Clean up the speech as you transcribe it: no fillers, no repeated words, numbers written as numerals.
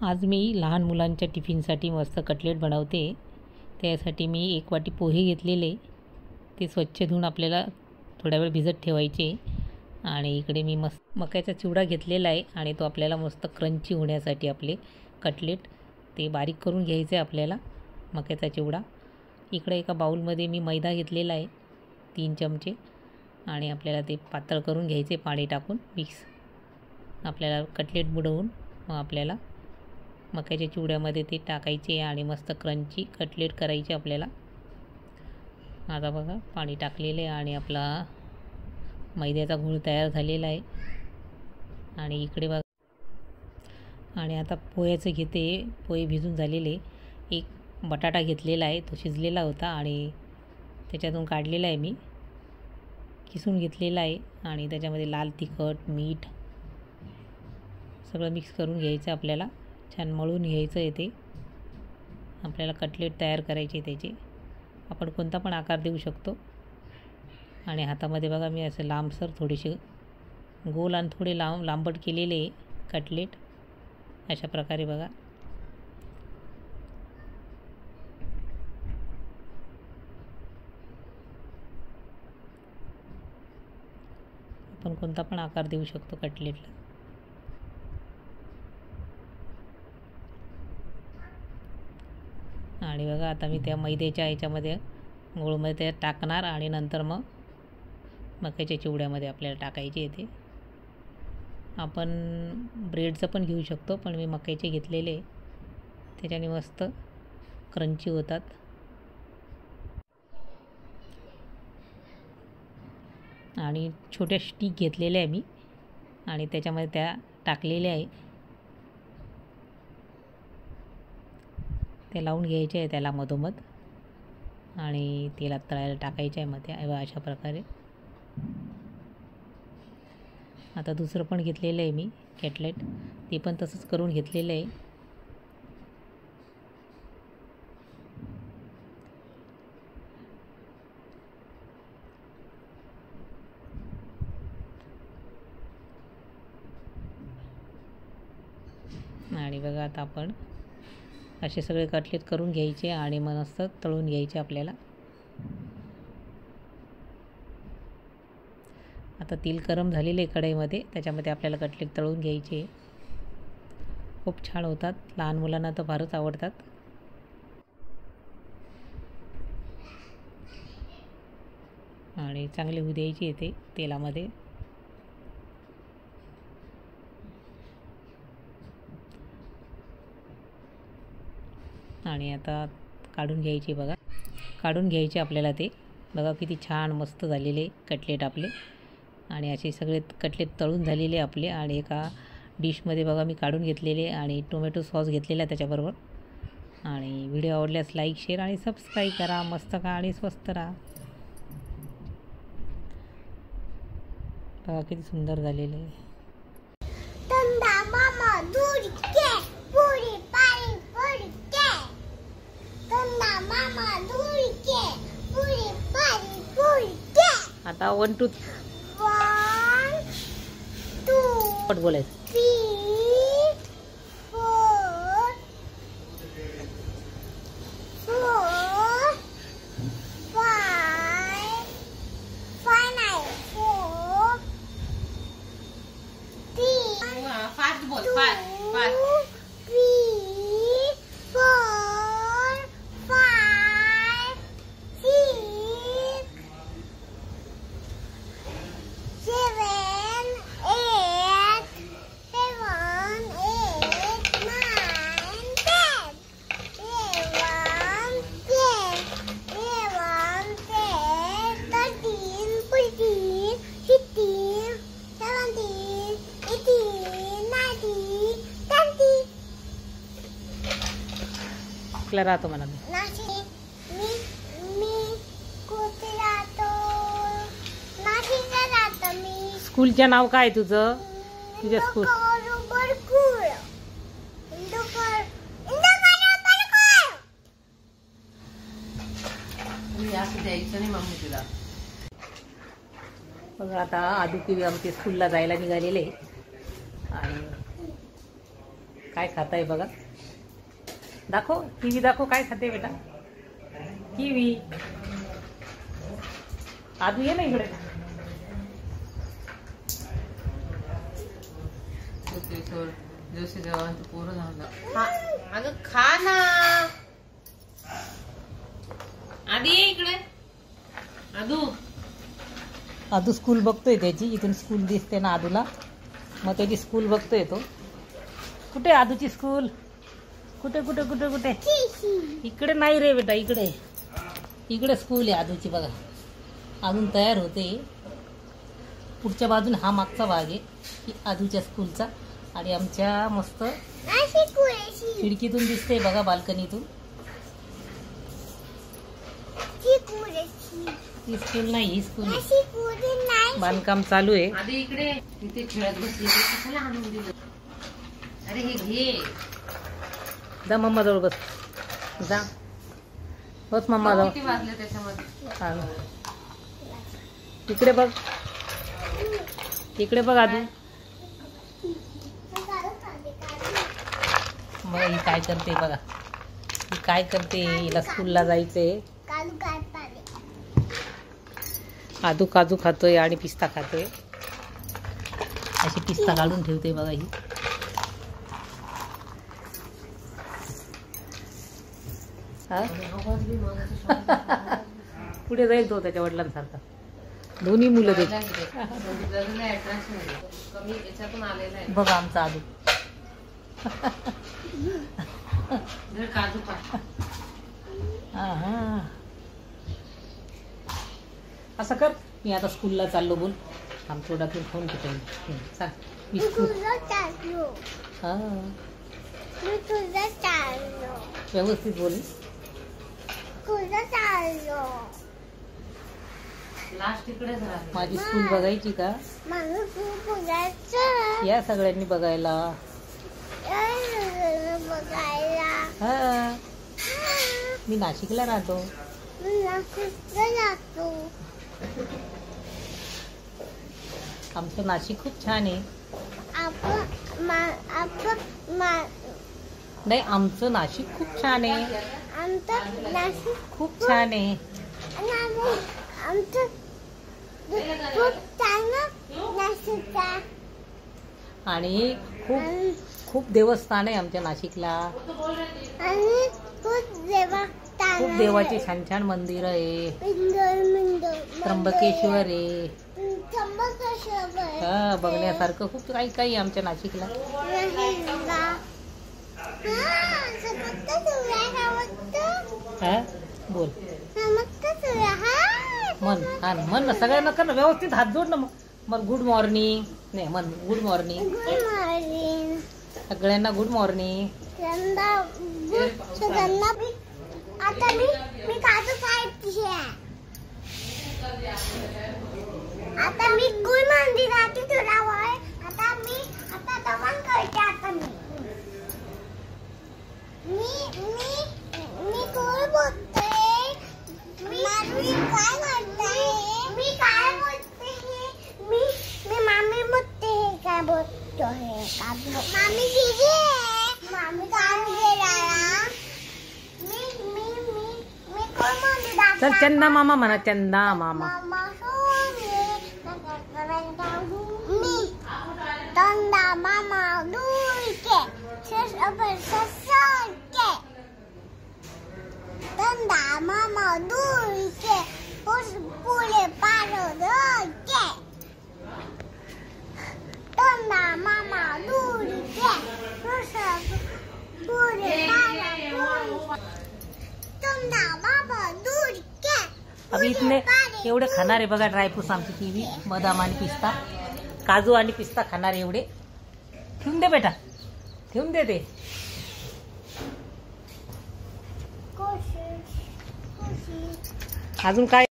आज मी लहान मुलांच्या टिफिनसाठी मस्त कटलेट बनवते। त्यासाठी मी 1 वाटी पोहे घेतलेले, ते स्वच्छ धुवून आपल्याला थोडा वेळ भिजत ठेवायचे। आणि इकडे मी मस्त मक्याचा चिवडा घेतलेला आहे आणि तो आपल्याला मस्त क्रंची होण्यासाठी आपले कटलेट ते बारीक करून घ्यायचे आपल्याला मक्याचा चिवडा। इकडे एका बाउलमध्ये मी मैदा घेतलेला आहे 3 चमचे आणि आपल्याला ते पातळ करून घ्यायचे पाणी टाकून मिक्स। आपल्याला कटलेट बुडवून मग आपल्याला मक्याच्या चिवड्यामध्ये ते टाकायचे आणि मस्त क्रंची कटलेट करायचे आपल्याला। आता बघा पाणी टाकलेले आणि आपला मैद्याचा घोळ तयार झालेला आहे। आणि इकडे बघा आणि आता पोह्याचं घेते, पोहे भिजून झालेले। एक बटाटा घेतलेला आहे, तो शिजलेला होता आणि त्याच्यातून काढलेला आहे मी, किसून घेतलेला आहे आणि त्याच्यामध्ये लाल तिखट मीठ सगळं मिक्स करून घ्यायचं आपल्याला। छान मळून घ्यायचं आहे ते। आपल्याला कटलेट तयार करायचे त्याचे, आपण कोणता पण आकार देऊ शकतो। आणि हातामध्ये बघा मी असं लांबसर थोडेसे गोल आणि थोडे लांबट केलेले कटलेट अशा प्रकारे बघा। आपण कोणता पण आकार देऊ शकतो कटलेटला। आणि बघा आता मी त्या मैद्याच्या ह्याच्यामध्ये गोळमध्ये ते टाकणार आणि नंतर मग मक्याच्या चिवड्यामध्ये आपल्याला टाकायचे ते। आपण ब्रेडचं पण घेऊ शकतो, पण मी मक्याचे घेतलेले, त्याच्याने मस्त क्रंची होतात। आणि छोट्या स्टिक घेतलेल्या आहे मी आणि त्याच्यामध्ये त्या टाकलेल्या आहे, ते लावून घ्यायचे आहे त्याला मधोमध आणि तेलात तळायला टाकायचे आहे मग त्या अशा प्रकारे। आता दुसरं पण घेतलेलं आहे मी कटलेट, ते पण तसंच करून घेतलेलं आहे। आणि बघा आता आपण असे सगळे कटलेट करून घ्यायचे आणि मस्त तळून घ्यायचे आपल्याला। आता तेल गरम झालेले कढईमध्ये, त्याच्यामध्ये आपल्याला कटलेट तळून घ्यायचे। खूप छान होतात, लहान मुलांना तर फारच आवडतात। आणि चांगले होऊ द्यायचे येते तेलामध्ये। आणि आता काढून घ्यायचे बघा, काढून घ्यायचे आपल्याला ते। बघा किती छान मस्त झालेले कटलेट आपले। आणि असे सगळे कटलेट तळून झालेले आपले आणि एका डिशमध्ये बघा मी काढून घेतलेले आणि टोमॅटो सॉस घेतलेला त्याच्याबरोबर। आणि व्हिडिओ आवडल्यास लाईक शेअर आणि सबस्क्राईब करा। मस्त खा आणि स्वस्त राहा। बघा किती सुंदर झालेले आहे। आता 1 2 पट बोलायचं। 3 4 4 5 5 नाही 4 3 फास्ट बोल, फास्ट 3 4 5 6 7 8 7 8 9 10 11 12 13 14 15 17 18 19 20 आपला राहतो म्हणा मी कुठे राहतो? नाशिकला राहतो मी। स्कूलचं नाव काय तुझं? तुझ्या स्कूल द्यायचं नाही मम्मी तुला। बघा आता आदुकी आमचे स्कूलला जायला निघालेले आणि काय खात आहे बघा. दाखव किवी, दाखव काय खाते बेटा. किवी. आदू ये ना इकडे. अगं खा ना. आधी ये इकडे. आदू स्कूल बघतोय त्याची. इथून स्कूल दिसते ना आदूला, मग त्याची स्कूल बघतोय तो. कुठे आदूची स्कूल? कुठे कुठे कुठे कुठे? इकडे नाही रे बेटा, इकडे इकडे स्कूल आहे आदूची बघा. अजून तयार होते. पुढच्या बाजून हा मागचा भाग आहे की आदूच्या स्कूलचा. आणि आमच्या मस्त खिडकीतून दिसते बघा, बाल्कनीतून. ती स्कूल नाही, ही स्कूल आहे. बांधकाम चालू आहे. आधी इकडे. इथे खेळत बसली कशाला आणून दिलं. अरे हे घे. जा मम्मा जवळ बस. जा बस मम्मा जवळ. किती वाजले त्याच्यामध्ये? इकडे बघ, इकडे बघ आदू. मग ही काय करते बघा, ही काय करते. हिला स्कूलला जायचंय. आदू काजू खातोय आणि पिस्ता खातोय. अशी पिस्ता काढून ठेवते बघा ही. पुढे जाईल तो त्याच्या वडिलांसारखा. दोन्ही मुलं ते बघा आमचा आदू. काजू खा. असं कर. मी आता स्कूलला चाललो. बोल. आम थोडा तू फोन घेतो. सांग बिस्कुट. हा व्यवस्थित बोल. लास्ट तिकडे झाला. माझी स्कूल बघायची का? या सगळ्यांनी बघायला. हा मी नाशिकला राहतो. आमचं नाशिक खूप छान आहे. नाही, आमचं नाशिक खूप छान आहे. खूप छान आहे. आणि खूप खूप देवस्थान आहे आमच्या नाशिकला. खूप देवाचे छान छान मंदिर आहे. त्र्यंबकेश्वर आहे. हा बघण्यासारखं खूप काही काही आमच्या नाशिकला. हा बोल. मन हा ना, मन ना सगळ्यांना कर ना व्यवस्थित. हात जोड ना. मग गुड मॉर्निंग. नाही मन गुड मॉर्निंग. सगळ्यांना गुड मॉर्निंग. आता मी काजू खायची. आता मी स्कूल मध्ये जाते थोडा वेळ. आता दमन करते. आता मी कोण बोलते. मी काय करते. मी काय बोलते. मी मामी बोलते. काय बोलतो हे काजू. मामी दीदी. मामी काजू गेला. मी कोण मध्ये जाते. चल चंदा मामा म्हणा. चंदा मामा. Tanda mama dulce, tanda mama dulce, pule paro dulce. Tanda mama dulce, pule paro dulce. Tanda mama dulce. अभी इथले एवढे खाणार आहे बघा ड्रायफ्रूट्स आमची किवी, बदाम आणि पिस्ता. काजू आणि पिस्ता खाणार एवढे. ठेवून दे बेटा, ठेवून दे ते. अजून काय